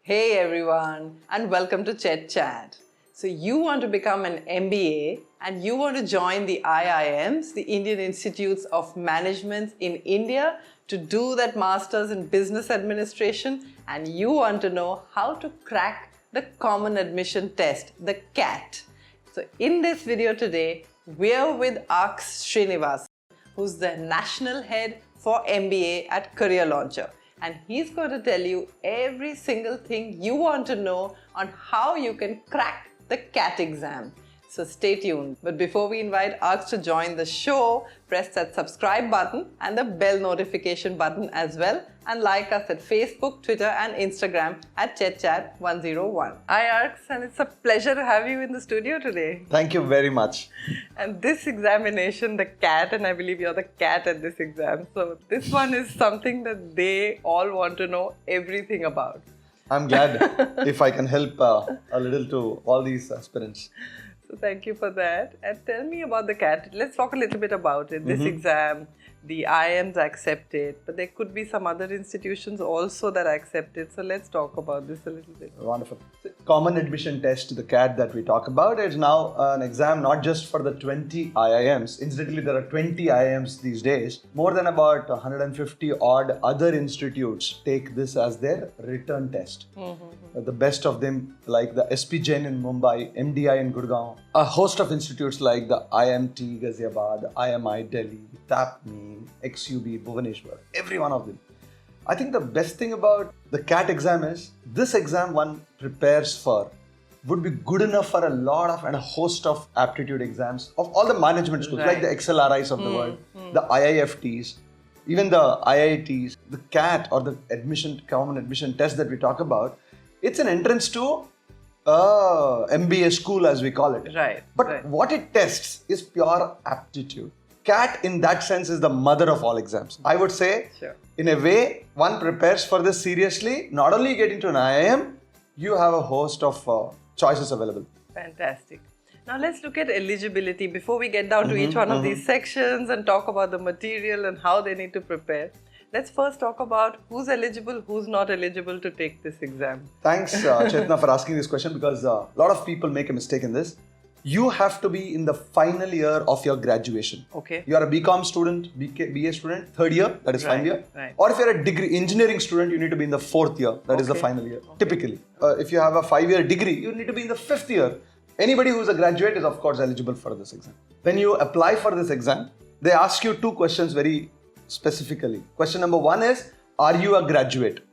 Hey everyone, and welcome to ChetChat. So you want to become an MBA and you want to join the IIMs, the Indian Institutes of Management in India, to do that Masters in Business Administration, and you want to know how to crack the Common Admission Test, the CAT. So in this video today, we're with Arks Srinivas, who's the National Head for MBA at Career Launcher. And he's going to tell you every single thing you want to know on how you can crack the CAT exam. So stay tuned. But before we invite Arks to join the show, press that subscribe button and the bell notification button as well, and like us at Facebook, Twitter and Instagram at ChetChat101. Hi Arks, and it's a pleasure to have you in the studio today. Thank you very much. And this examination, the CAT, and I believe you're the cat at this exam, so this one is something that they all want to know everything about. I'm glad if I can help a little to all these aspirants. So thank you for that. And tell me about the CAT. Let's talk a little bit about it. This exam, the IIMs accept it, but there could be some other institutions also that accept it. So let's talk about this a little bit. Wonderful. The Common Admission Test, the CAT that we talk about, is now an exam not just for the 20 IIMs. Incidentally, there are 20 IIMs these days. More than about 150 odd other institutes take this as their written test. The best of them, like the SP Jain in Mumbai, MDI in Gurgaon, a host of institutes like the IMT Ghaziabad, IMI Delhi, TAPME, XUB Bhubaneswar, every one of them. I think the best thing about the CAT exam is this exam one prepares for would be good enough for a lot of and a host of aptitude exams of all the management schools, like the XLRIs of the world, the IIFTs, even the IITs, the CAT or the common admission test that we talk about. It's an entrance to MBA school, as we call it. Right. But what it tests is pure aptitude. CAT in that sense is the mother of all exams. I would say, in a way, one prepares for this seriously. Not only you get into an IIM, you have a host of choices available. Fantastic. Now let's look at eligibility before we get down to each one of these sections and talk about the material and how they need to prepare. Let's first talk about who's eligible, who's not eligible to take this exam. Thanks, Chetna, for asking this question, because a lot of people make a mistake in this. You have to be in the final year of your graduation. Okay. You are a BCom student, BA student, third year, that is final year. Right. Or if you're a degree engineering student, you need to be in the fourth year, that is the final year, typically. If you have a 5-year degree, you need to be in the 5th year. Anybody who is a graduate is of course eligible for this exam. When you apply for this exam, they ask you 2 questions very specifically. Question number 1 is, are you a graduate?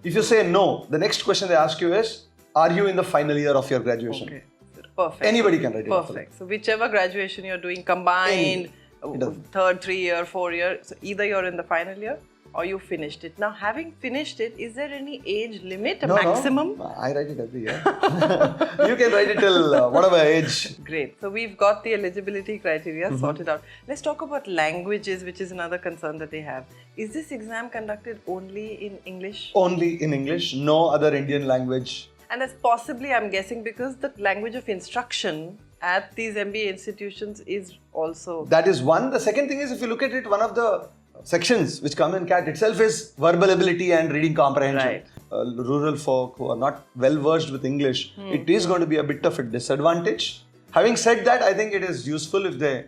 If you say no, the next question they ask you is, are you in the final year of your graduation? Okay. Perfect. Anybody can write it. Perfect. So whichever graduation you're doing, combined, 3rd, 3-year, 4-year, so either you're in the final year or you finished it. Now, having finished it, is there any age limit, a maximum? No, I write it every year. You can write it till whatever age. Great. So we've got the eligibility criteria sorted out. Let's talk about languages, which is another concern that they have. Is this exam conducted only in English? Only in English, no other Indian language. And that's possibly, I'm guessing, because the language of instruction at these MBA institutions is also... That is one. The second thing is, if you look at it, one of the sections which come in CAT itself is verbal ability and reading comprehension. Right. Rural folk who are not well versed with English, it is going to be a bit of a disadvantage. Having said that, I think it is useful if they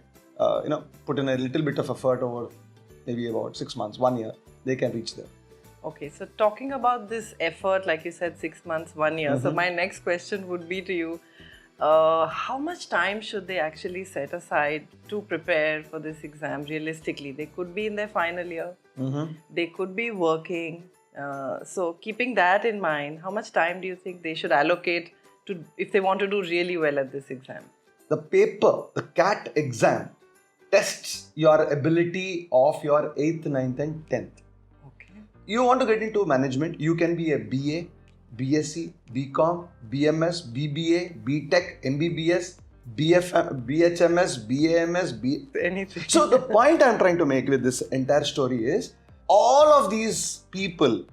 put in a little bit of effort over maybe about 6 months, 1 year, they can reach there. Okay, so talking about this effort, like you said, 6 months, 1 year. So my next question would be to you, how much time should they actually set aside to prepare for this exam realistically? They could be in their final year, they could be working. So keeping that in mind, how much time do you think they should allocate to if they want to do really well at this exam? The paper, the CAT exam, tests your ability of your 8th, 9th and 10th. You want to get into management, you can be a BA, BSc, BCom, BMS, BBA, BTech, MBBS, BHMS, BAMS, anything. So the point I'm trying to make with this entire story is, all of these people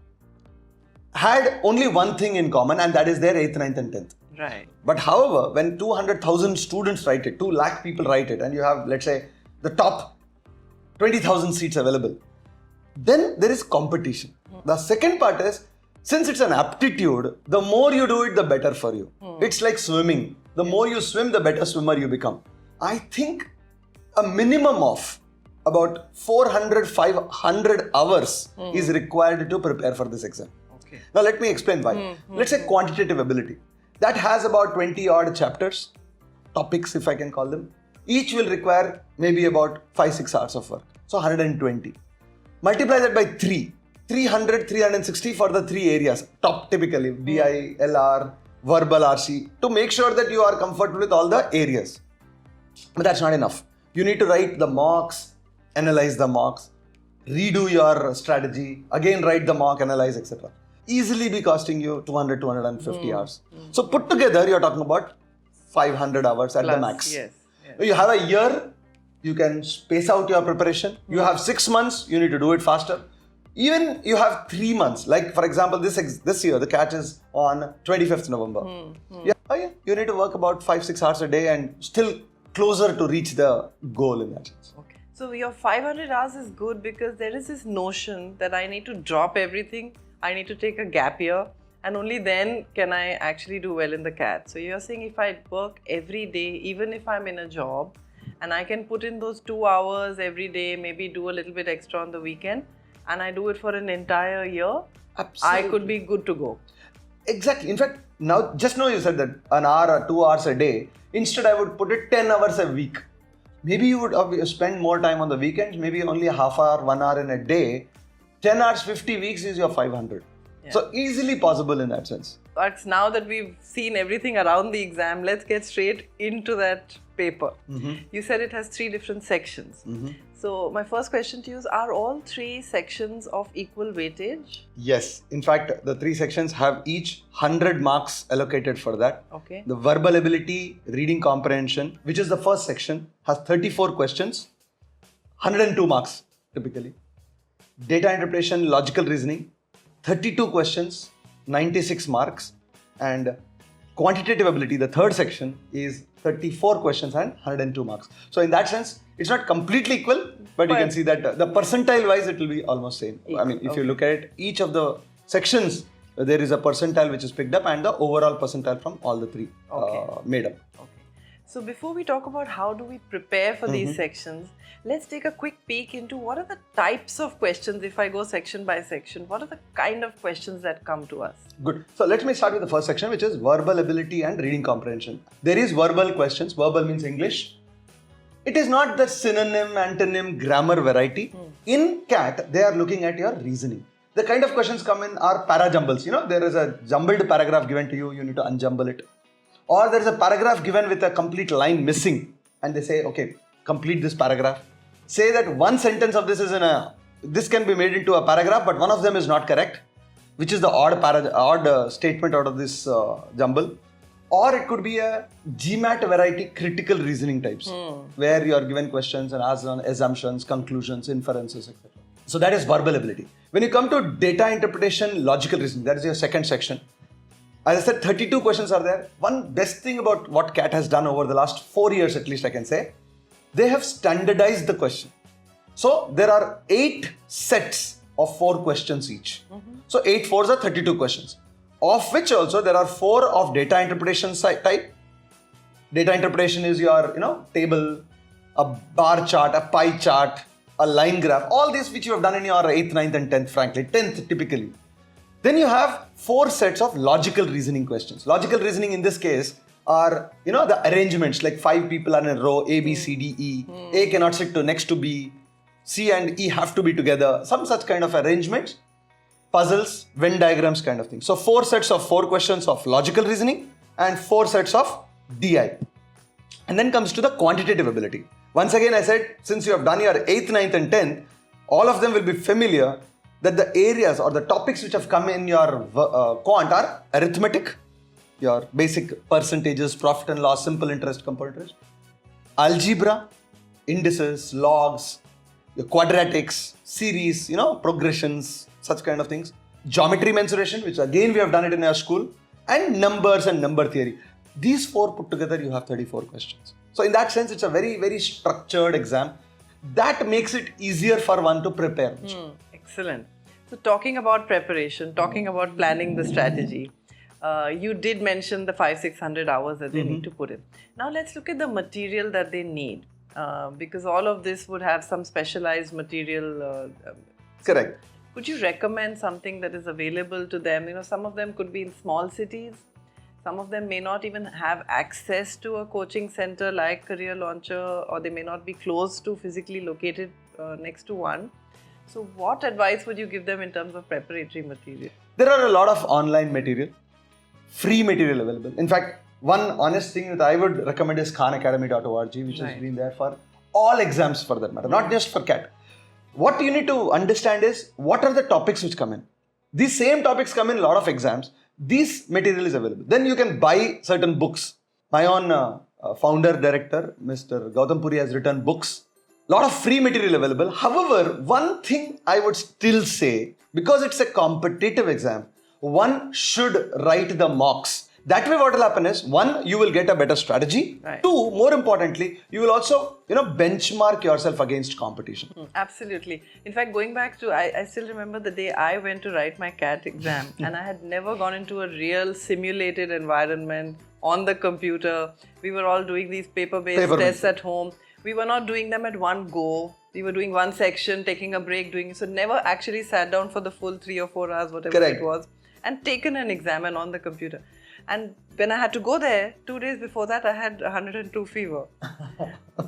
had only one thing in common, and that is their 8th, 9th and 10th. Right. But however, when 200,000 students write it, 2 lakh people write it, and you have, let's say, the top 20,000 seats available, then there is competition. The second part is, Since it's an aptitude, the more you do it, the better for you. It's like swimming. The more you swim, the better swimmer you become. I think a minimum of about 400, 500 hours is required to prepare for this exam. Okay. Now let me explain why. Let's say quantitative ability. That has about 20 odd chapters, topics if I can call them. Each will require maybe about 5-6 hours of work. So 120. Multiply that by 3. 300, 360 for the 3 areas. Top typically, BI, LR, verbal RC, to make sure that you are comfortable with all the areas. But that's not enough. You need to write the mocks, analyze the mocks, redo your strategy, again write the mock, analyze, etc. Easily be costing you 200, 250 hours. So put together, you're talking about 500 hours at the max. Yes. You have a year, you can space out your preparation. You have 6 months, you need to do it faster. Even you have 3 months, like for example, this year, the CAT is on 25th November. Yeah, you need to work about 5-6 hours a day and still closer to reach the goal in that sense. Okay. So your 500 hours is good because there is this notion that I need to drop everything, I need to take a gap year, and only then can I actually do well in the CAT. So you're saying if I work every day, even if I'm in a job, and I can put in those 2 hours every day, maybe do a little bit extra on the weekend, and I do it for an entire year, Absolutely. I could be good to go. Exactly. In fact, just now you said that an hour or 2 hours a day. Instead, I would put it 10 hours a week. Maybe you would spend more time on the weekends, maybe only a half hour, 1 hour in a day. 10 hours, 50 weeks is your 500. Yeah. So easily possible in that sense. Arks, now that we've seen everything around the exam, let's get straight into that paper. You said it has 3 different sections. So my first question to you is, are all 3 sections of equal weightage? Yes. In fact, the 3 sections have each 100 marks allocated for that. Okay. The verbal ability, reading comprehension, which is the first section, has 34 questions, 102 marks typically. Data interpretation, logical reasoning, 32 questions, 96 marks. And quantitative ability, the third section, is 34 questions and 102 marks. So in that sense, it's not completely equal, but you can see that the percentile wise, it will be almost same. I mean, if you look at it, each of the sections, there is a percentile which is picked up and the overall percentile from all the 3 made up. Okay. So before we talk about how do we prepare for these sections, let's take a quick peek into what are the types of questions. If I go section by section, what are the kind of questions that come to us? Good. So let me start with the first section, which is verbal ability and reading comprehension. There is verbal questions. Verbal means English. It is not the synonym, antonym, grammar variety. In CAT, they are looking at your reasoning. The kind of questions come in are para-jumbles. You know, there is a jumbled paragraph given to you. You need to unjumble it. Or there is a paragraph given with a complete line missing. And they say, okay, complete this paragraph. Say that one sentence of this is this can be made into a paragraph, but one of them is not correct, which is the odd statement out of this jumble. Or it could be a GMAT variety critical reasoning types, where you are given questions and asked on assumptions, conclusions, inferences, etc. So that is verbal ability. When you come to data interpretation, logical reasoning, that is your second section. As I said, 32 questions are there. One best thing about what CAT has done over the last 4 years, at least I can say, they have standardized the question. So there are 8 sets of 4 questions each. So 8 fours are 32 questions, of which also there are 4 of data interpretation type. Data interpretation is your, table, a bar chart, a pie chart, a line graph, all this which you have done in your 8th, 9th and 10th, frankly, 10th typically. Then you have 4 sets of logical reasoning questions. Logical reasoning in this case are, the arrangements, like 5 people are in a row, A, B, C, D, E. A cannot sit next to B. C and E have to be together. Some such kind of arrangements, puzzles, Venn diagrams kind of thing. So 4 sets of 4 questions of logical reasoning and 4 sets of DI. And then comes to the quantitative ability. Once again, I said, since you have done your 8th, 9th and 10th, all of them will be familiar that the areas or the topics which have come in your quant are arithmetic, your basic percentages, profit and loss, simple interest, compound interest, algebra, indices, logs, your quadratics, series, progressions, such kind of things, geometry mensuration, which again we have done it in our school, and numbers and number theory. These 4 put together, you have 34 questions. So in that sense, it's a very, very structured exam. That makes it easier for one to prepare. Excellent. So talking about preparation, talking about planning the strategy, you did mention the 500-600 hours that they need to put in. Now let's look at the material that they need, because all of this would have some specialized material. Correct. Could you recommend something that is available to them? Some of them could be in small cities. Some of them may not even have access to a coaching center like Career Launcher, or they may not be close to physically located next to one. So what advice would you give them in terms of preparatory material? There are a lot of online material, free material available. In fact, one honest thing that I would recommend is khanacademy.org, which has been there for all exams for that matter, not just for CAT. What you need to understand is, what are the topics which come in? These same topics come in a lot of exams. This material is available. Then you can buy certain books. My own founder, director, Mr. Gautam Puri has written books. A lot of free material available. However, one thing I would still say, because it's a competitive exam, one should write the mocks. That way what will happen is, one, you will get a better strategy. Right. Two, more importantly, you will also, benchmark yourself against competition. Absolutely. In fact, going back to, I still remember the day I went to write my CAT exam and I had never gone into a real simulated environment on the computer. We were all doing these paper-based tests at home. We were not doing them at one go. We were doing one section, taking a break, so never actually sat down for the full 3 or 4 hours, whatever it was, and taken an exam and on the computer. And when I had to go there, 2 days before that, I had 102 fever,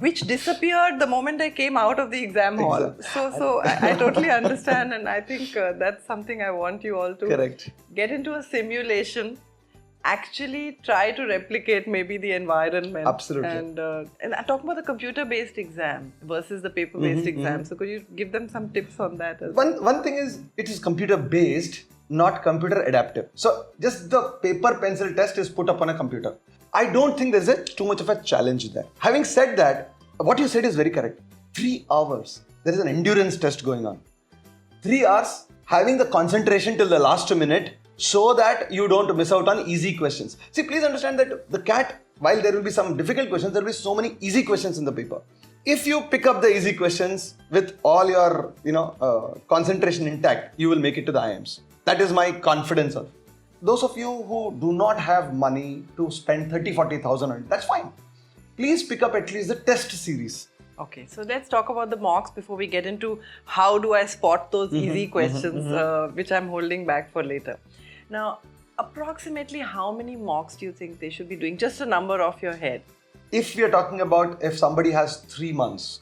which disappeared the moment I came out of the exam hall. So I totally understand, and I think that's something I want you all to get into a simulation, actually try to replicate maybe the environment. Absolutely. And I'm talking about the computer-based exam versus the paper-based exam. So could you give them some tips on that as well? One thing is, it is computer-based, not computer adaptive. So just the paper pencil test is put up on a computer. I don't think there's too much of a challenge there. Having said that, what you said is very correct. 3 hours. There is an endurance test going on. 3 hours, having the concentration till the last minute, so that you don't miss out on easy questions. See, please understand that the CAT, while there will be some difficult questions, there will be so many easy questions in the paper. If you pick up the easy questions with all your, concentration intact, you will make it to the IIMs. That is my confidence of. Those of you who do not have money to spend 30,000-40,000 on it, that's fine. Please pick up at least the test series. Okay, so let's talk about the mocks before we get into how do I spot those easy questions, which I'm holding back for later. Now, approximately how many mocks do you think they should be doing? Just a number off your head. If we are talking about if somebody has 3 months,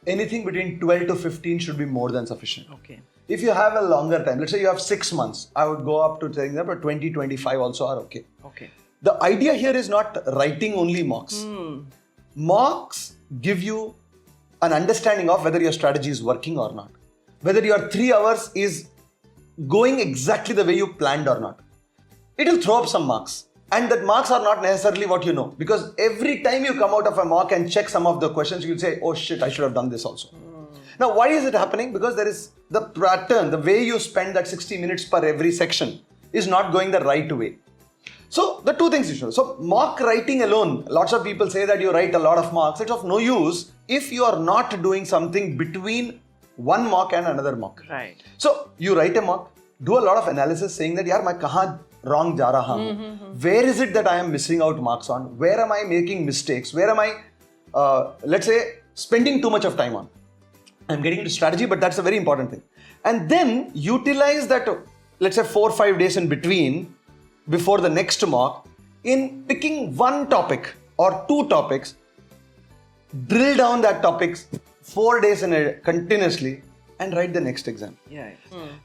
anything between 12 to 15 should be more than sufficient. Okay. If you have a longer time, let's say you have 6 months, I would go up to saying that, but 20, 25 also are okay. Okay. The idea here is not writing only mocks. Mocks give you an understanding of whether your strategy is working or not. Whether your 3 hours is going exactly the way you planned or not. It will throw up some marks. And that marks are not necessarily what you know. Because every time you come out of a mock and check some of the questions, you'll say, oh shit, I should have done this also. Now, why is it happening? Because there is the pattern, the way you spend that 60 minutes per every section is not going the right way. So, the two things you should. So, mock writing alone, lots of people say that you write a lot of mocks. It's of no use if you are not doing something between one mock and another mock. Right. So, you write a mock, do a lot of analysis saying that, yaar, main kahan wrong ja raha hu? Where is it that I am missing out marks on? Where am I making mistakes? Where am I, let's say, spending too much of time on? I'm getting into strategy, but that's a very important thing. And then utilize that, let's say 4 or 5 days in between, before the next mock, in picking one topic or 2 topics, drill down that topics 4 days continuously, and write the next exam. Yeah.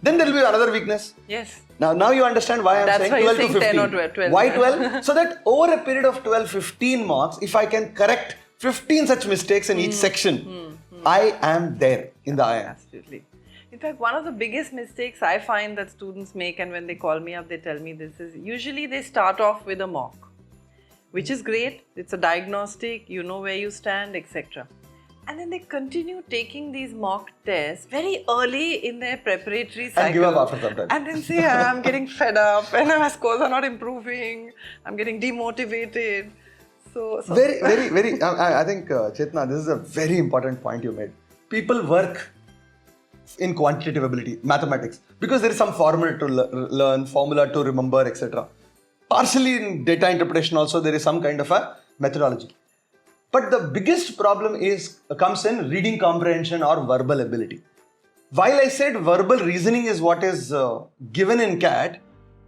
Then there will be another weakness. Yes. Now you understand why I'm saying 12 to 15. 10 or 12. Why 12? So that over a period of 12-15 marks, if I can correct 15 such mistakes in each section, I am there in the IIM. Absolutely. In fact, one of the biggest mistakes I find that students make, and when they call me up, they tell me this, is usually they start off with a mock, which is great. It's a diagnostic, you know where you stand, etc. And then they continue taking these mock tests very early in their preparatory cycle. And give up after some time. And then say, I'm getting fed up and my scores are not improving. I'm getting demotivated. So very, I think, Chetna, this is a very important point you made. People work in quantitative ability, mathematics, because there is some formula to learn, formula to remember, etc. Partially in data interpretation also, there is some kind of a methodology. But the biggest problem comes in reading comprehension or verbal ability. While I said verbal reasoning is what is given in CAT,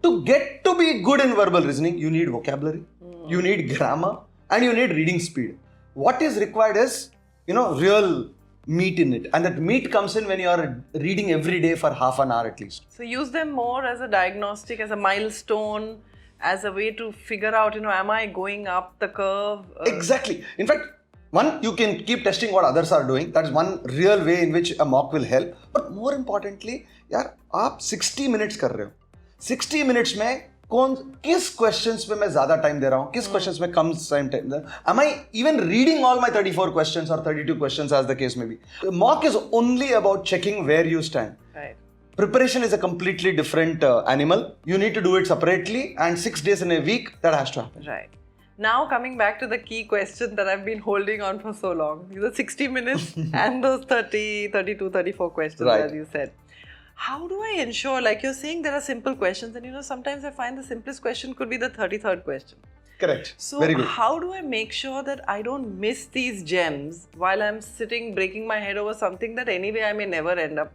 to get to be good in verbal reasoning, you need vocabulary, you need grammar, and you need reading speed. What is required is, real meat in it. And that meat comes in when you are reading every day for half an hour at least. So use them more as a diagnostic, as a milestone, as a way to figure out, am I going up the curve? Exactly. In fact, one, you can keep testing what others are doing. That is one real way in which a mock will help. But more importantly, यार आप 60 minutes कर रहे हो. 60 minutes में किस questions पे मैं ज़्यादा time दे रहा हूँ, किस questions में कम time दे रहा हूँ. Am I even reading all my 34 questions or 32 questions as the case may be? Mock is only about checking where you stand. Right. Preparation is a completely different animal. You need to do it separately, and 6 days in a week, that has to happen. Right. Now coming back to the key question that I've been holding on for so long. These are 60 minutes and those 30, 32, 34 questions, right, as you said. How do I ensure, like you're saying there are simple questions, and sometimes I find the simplest question could be the 33rd question. Correct. So very good. How do I make sure that I don't miss these gems while I'm sitting breaking my head over something that anyway I may never end up,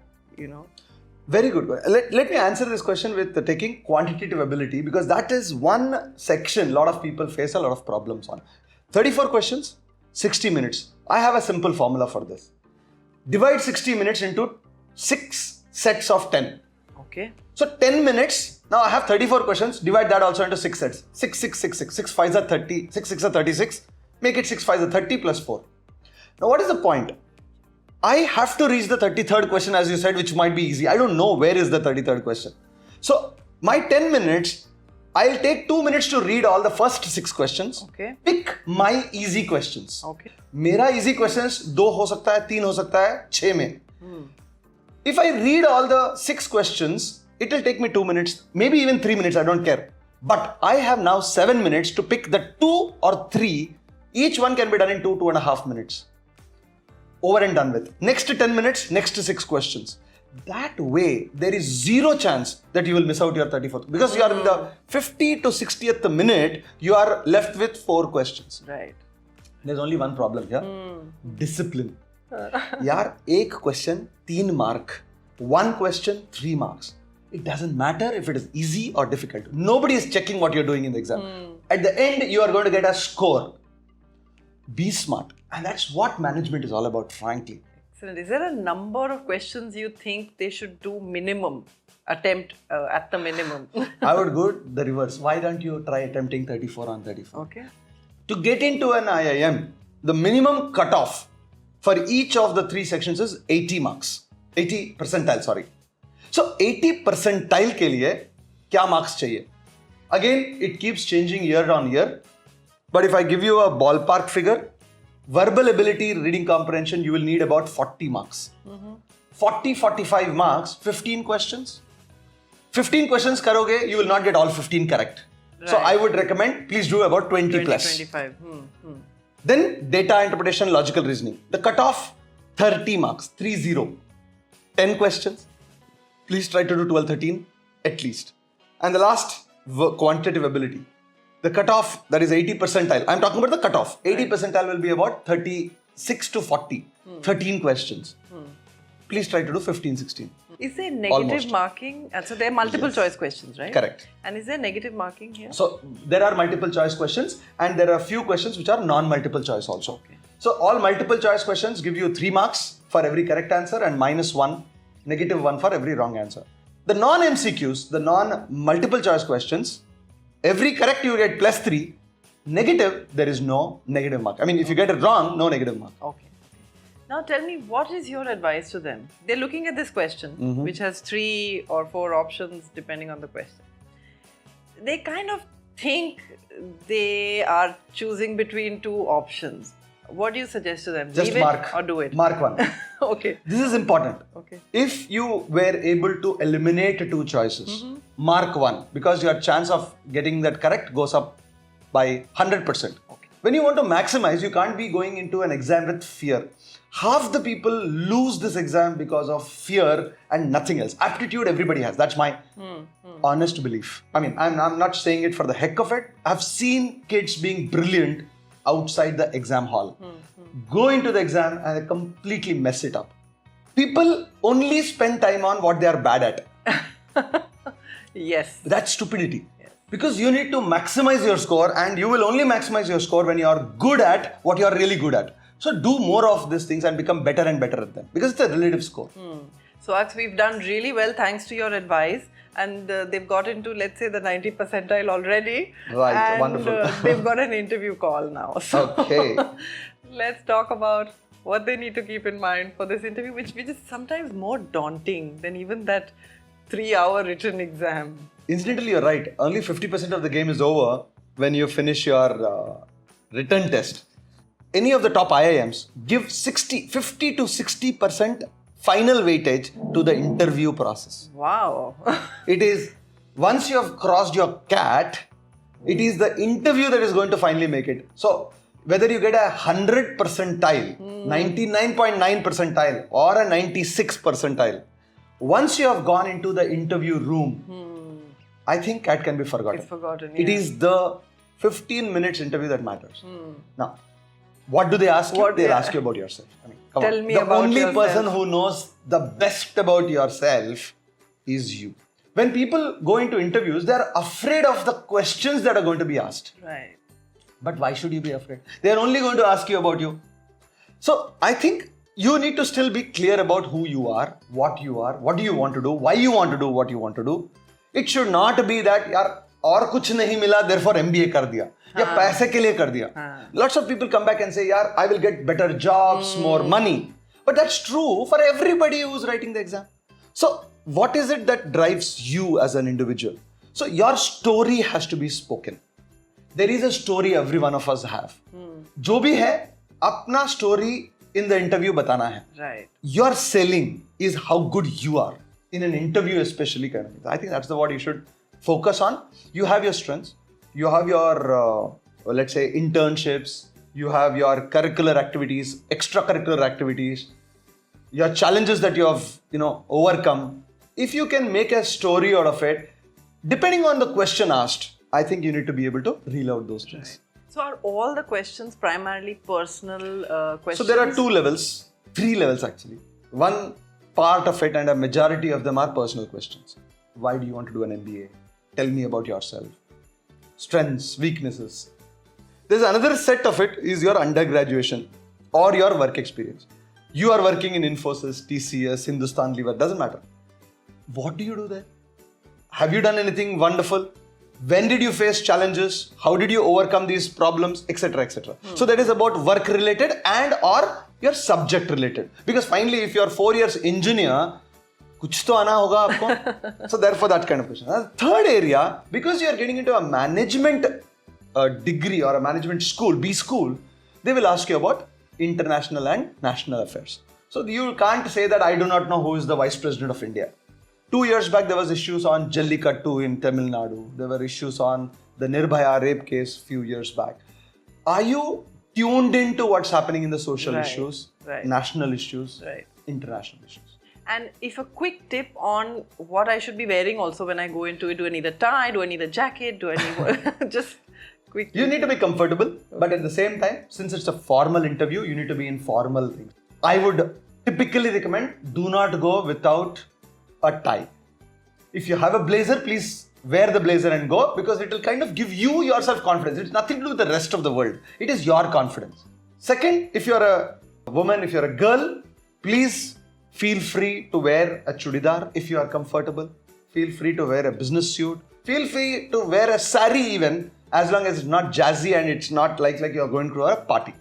Very good. Let me answer this question with taking quantitative ability, because that is one section a lot of people face a lot of problems on. 34 questions, 60 minutes. I have a simple formula for this. Divide 60 minutes into 6 sets of 10. Okay. So 10 minutes. Now I have 34 questions. Divide that also into 6 sets. 6, 6, 6, 6. 6 5s are 30. 6, 6 are 36. Make it 6 5s are 30 plus 4. Now what is the point? I have to reach the 33rd question, as you said, which might be easy. I don't know where is the 33rd question. So my 10 minutes, I'll take 2 minutes to read all the first 6 questions. Okay. Pick my easy questions. Okay. मेरा easy questions 2 हो सकता है, 3 हो सकता है, 6 में. If I read all the 6 questions, it will take me 2 minutes, maybe even 3 minutes, I don't care. But I have now 7 minutes to pick the 2 or 3. Each one can be done in 2.5 minutes. Over and done with. Next 10 minutes, next 6 questions. That way, there is zero chance that you will miss out your 34th. Because you are in the 50 to 60th minute, you are left with 4 questions. Right. There's only one problem here. Discipline. Yaar, एक question, 3 mark. 1 question, 3 marks. It doesn't matter if it is easy or difficult. Nobody is checking what you're doing in the exam. At the end, you are going to get a score. Be smart. And that's what management is all about, frankly. Excellent. Is there a number of questions you think they should do minimum, attempt at the minimum? I would go the reverse. Why don't you try attempting 34 on 34? Okay. To get into an IIM, the minimum cutoff for each of the 3 sections is 80 marks. 80 percentile, sorry. So 80 percentile के लिए क्या marks चाहिए? Again, it keeps changing year on year. But if I give you a ballpark figure, verbal ability, reading comprehension, you will need about 40 marks. 40-45 marks, 15 questions. 15 questions karoge, you will not get all 15 correct. Right. So I would recommend, please do about 20 plus. 25. Then data interpretation, logical reasoning. The cutoff, 30 marks, 30. 10 questions. Please try to do 12-13 at least. And the last, quantitative ability. The cutoff, that is 80 percentile. I'm talking about the cutoff. 80 percentile will be about 36 to 40. 13 questions. Please try to do 15-16. Is there negative marking? So there are multiple choice questions, right? Correct. And is there negative marking here? So there are multiple choice questions, and there are a few questions which are non-multiple choice also. Okay. So all multiple choice questions give you 3 marks for every correct answer and -1, -1 for every wrong answer. The non-MCQs, the non-multiple choice questions, every correct you get +3, negative, there is no negative mark. I mean, if you get it wrong, no negative mark. Okay. Now tell me, what is your advice to them? They're looking at this question, which has 3 or 4 options depending on the question. They kind of think they are choosing between 2 options. What do you suggest to them? Just Leave mark it or do it? Mark 1. Okay. This is important. Okay. If you were able to eliminate 2 choices, mark 1, because your chance of getting that correct goes up by 100%. Okay. When you want to maximize, you can't be going into an exam with fear. Half the people lose this exam because of fear and nothing else. Aptitude everybody has. That's my honest belief. I mean, I'm not saying it for the heck of it. I've seen kids being brilliant outside the exam hall. Go into the exam and completely mess it up. People only spend time on what they are bad at. Yes. That's stupidity. Yes. Because you need to maximize your score, and you will only maximize your score when you are good at what you are really good at. So do more of these things and become better and better at them, because it's a relative score. So Arks, we've done really well thanks to your advice, and they've got into, let's say, the 90 percentile already. Right, and, wonderful. They've got an interview call now. So Okay. let's talk about what they need to keep in mind for this interview, which is sometimes more daunting than even that 3-hour written exam. Incidentally, you're right. Only 50% of the game is over when you finish your written test. Any of the top IIMs give 50 to 60% final weightage to the interview process. Wow. It is, once you have crossed your CAT, it is the interview that is going to finally make it. So, whether you get a 100 percentile, 99.9 percentile or a 96 percentile, once you have gone into the interview room, I think CAT can be forgotten. It's forgotten, It is the 15 minutes interview that matters. Now, what do they ask you? They'll ask you about yourself. I mean, come Tell on. me the about only yourself. person who knows the best about yourself is you. When people go into interviews, they're afraid of the questions that are going to be asked. Right. But why should you be afraid? They're only going to ask you about you. So I think you need to still be clear about who you are, what do you want to do, why you want to do what you want to do. It should not be that yaar और कुछ नहीं मिला, therefore MBA कर दिया या पैसे के लिए कर दिया. Lots of people come back and say, yaar, I will get better jobs, more money. But that's true for everybody who's writing the exam. So what is it that drives you as an individual? So your story has to be spoken. There is a story every one of us have. जो भी है, अपना story in the interview बताना है. Right. Your selling is how good you are in an interview, especially kind of thing. I think that's what you should focus on. You have your strengths. You have your, let's say, internships. You have your curricular activities, extracurricular activities, your challenges that you have, overcome. If you can make a story out of it, depending on the question asked, I think you need to be able to reel out those things. Right. So are all the questions primarily personal questions? So there are 3 levels actually. One part of it and a majority of them are personal questions. Why do you want to do an MBA? Tell me about yourself. Strengths, weaknesses. There's another set of it is your undergraduation or your work experience. You are working in Infosys, TCS, Hindustan Lever, doesn't matter. What do you do there? Have you done anything wonderful? When did you face challenges? How did you overcome these problems, etc., etc. So that is about work related and or your subject related. Because finally, if you're 4 years engineer, कुछ तो आना होगा आपको. So therefore that kind of question. Third area, because you are getting into a management degree or a management school, B school, they will ask you about international and national affairs. So you can't say that I do not know who is the Vice President of India. 2 years back, there was issues on Jallikattu in Tamil Nadu. There were issues on the Nirbhaya rape case few years back. Are you tuned into what's happening in the social issues, national issues, international issues? And if a quick tip on what I should be wearing also when I go into it, do I need a tie, do I need a jacket, do I need just quick You need to be comfortable, but at the same time, since it's a formal interview, you need to be in formal things. I would typically recommend do not go without a tie. If you have a blazer, please wear the blazer and go, because it will kind of give you your self-confidence. It's nothing to do with the rest of the world. It is your confidence. Second, if you're a woman, if you're a girl, please feel free to wear a chudidar if you are comfortable. Feel free to wear a business suit. Feel free to wear a sari even, as long as it's not jazzy and it's not like you're going to a party.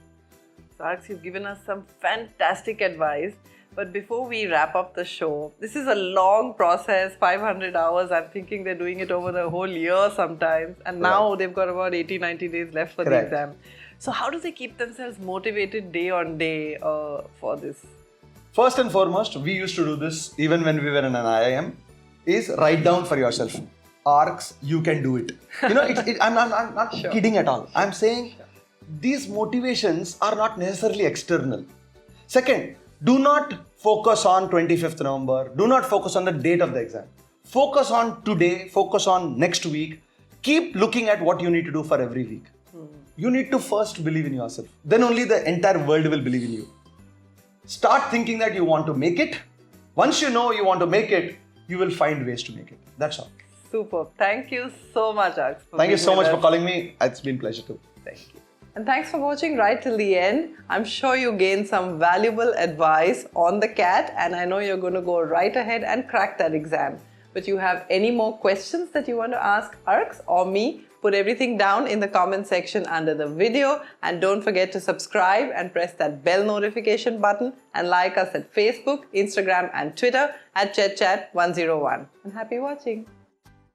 So Arks, you've given us some fantastic advice. But before we wrap up the show, this is a long process, 500 hours. I'm thinking they're doing it over the whole year sometimes. And now they've got about 80, 90 days left for the exam. So how do they keep themselves motivated day on day for this? First and foremost, we used to do this even when we were in an IIM, is write down for yourself. Arks, you can do it. I'm not kidding at all. I'm saying these motivations are not necessarily external. Second, do not focus on 25th November. Do not focus on the date of the exam. Focus on today, focus on next week. Keep looking at what you need to do for every week. You need to first believe in yourself. Then only the entire world will believe in you. Start thinking that you want to make it. Once you know you want to make it, you will find ways to make it. That's all. Super. Thank you so much, Arks. Thank you so much for calling me. It's been a pleasure too. Thank you. And thanks for watching right till the end. I'm sure you gained some valuable advice on the CAT, and I know you're going to go right ahead and crack that exam. But you have any more questions that you want to ask Arks or me, put everything down in the comment section under the video, and don't forget to subscribe and press that bell notification button, and like us at Facebook, Instagram and Twitter at ChetChat101. And happy watching.